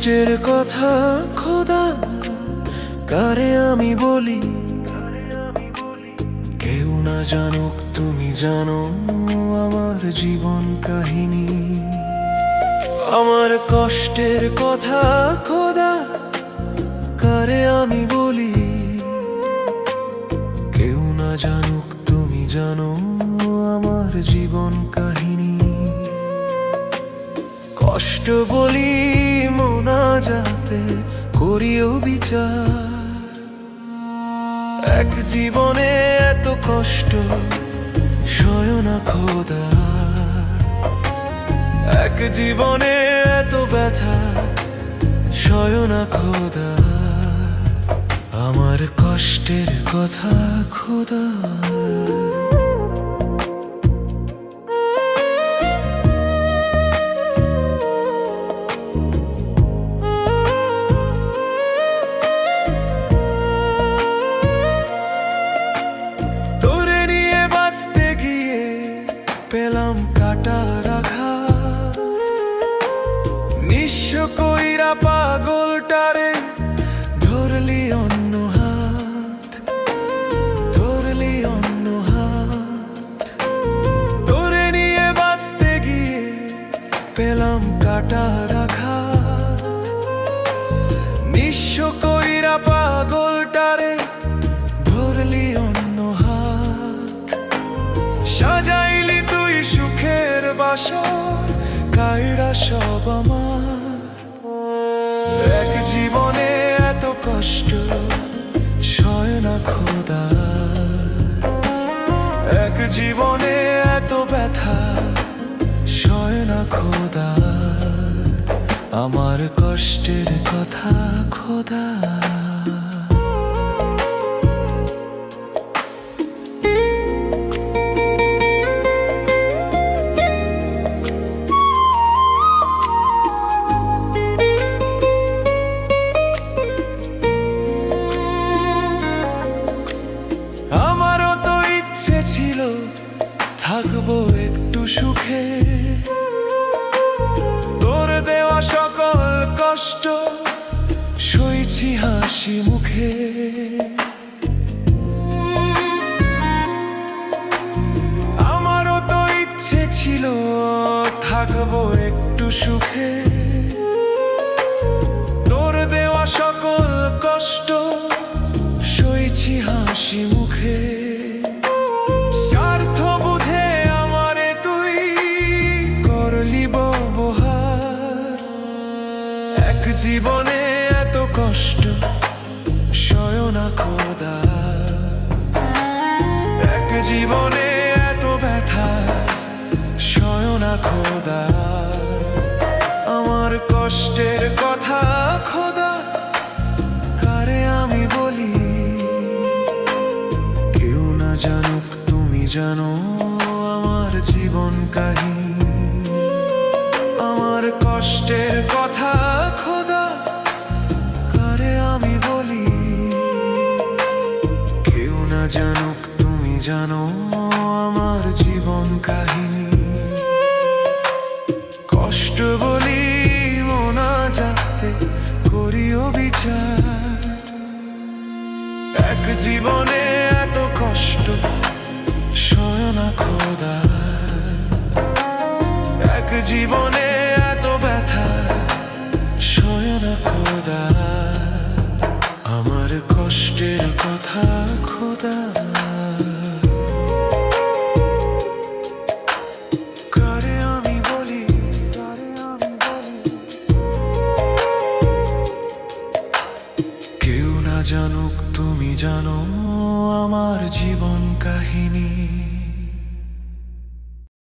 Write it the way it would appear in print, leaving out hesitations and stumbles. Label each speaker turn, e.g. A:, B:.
A: কষ্টের কথা খোদা কারে আমি বলি, কেউ না জানুক তুমি জানো আমার জীবন কাহিনী। আমার কষ্টের কথা খোদা কারে আমি বলি, কেউ না জানুক তুমি জানো আমার জীবন কাহিনী। কষ্ট বলি মোনাজাতে করিও বিচার, এক জীবনে এত কষ্ট সয় না খোদা, এক জীবনে এত ব্যথা সয় না খোদা। আমার কষ্টের কথা খোদা। তোরে নিয়ে বাঁচতে গিয়ে পেলাম কাটার আঘাত, নিঃস্ব কইরা পাগলটারে ধরলি অন্য হাত, ধরলি অন্য হাত। তোরে নিয়ে বাঁচতে গিয়ে পেলাম কাটার আঘাত, নিঃস্ব কইরা পাগলটারে ধরলি অন্য হাত। সাজাইলি তুই সুখের বাসর কাইড়া সব আমার, এক জীবনে এত কষ্ট সয় না খোদা, এক জীবনে এত ব্যথা সয় না খোদা। আমার কষ্টের কথা খোদা। আমারও তো ইচ্ছে ছিল থাকবো একটু সুখে, তোর দেওয়া সকল কষ্ট সইছি হাসি মুখে। আমারও তো ইচ্ছে ছিল থাকবো একটু সুখে, তোর দেওয়া সকল কষ্ট সইছি হাসি মুখে। স্বার্থ বুঝে আমারে তুই করলি ব্যবহার, এক জীবনে এত কষ্ট সয় না খোদা, এক জীবনে এত ব্যথা সয় না খোদা। আমার কষ্টের কথা খোদা কারে আমি বলি, কেউ না জানুক তুমি জানো আমার জীবন কাহিনী। আমার কষ্টের কথা খোদা কারে আমি বলি, কেউ না জানুক তুমি জানো আমার জীবন কাহিনী। কষ্ট বলি মোনাজাতে করিও বিচার, এক জীবনে এত কষ্ট সয় না খোদা, এক জীবনে এত ব্যথা সয় না খোদা। আমার কষ্টের কথা খোদা। কারে আমি বলি, কেউ না জানুক তুমি জানো আমার জীবন কাহিনী।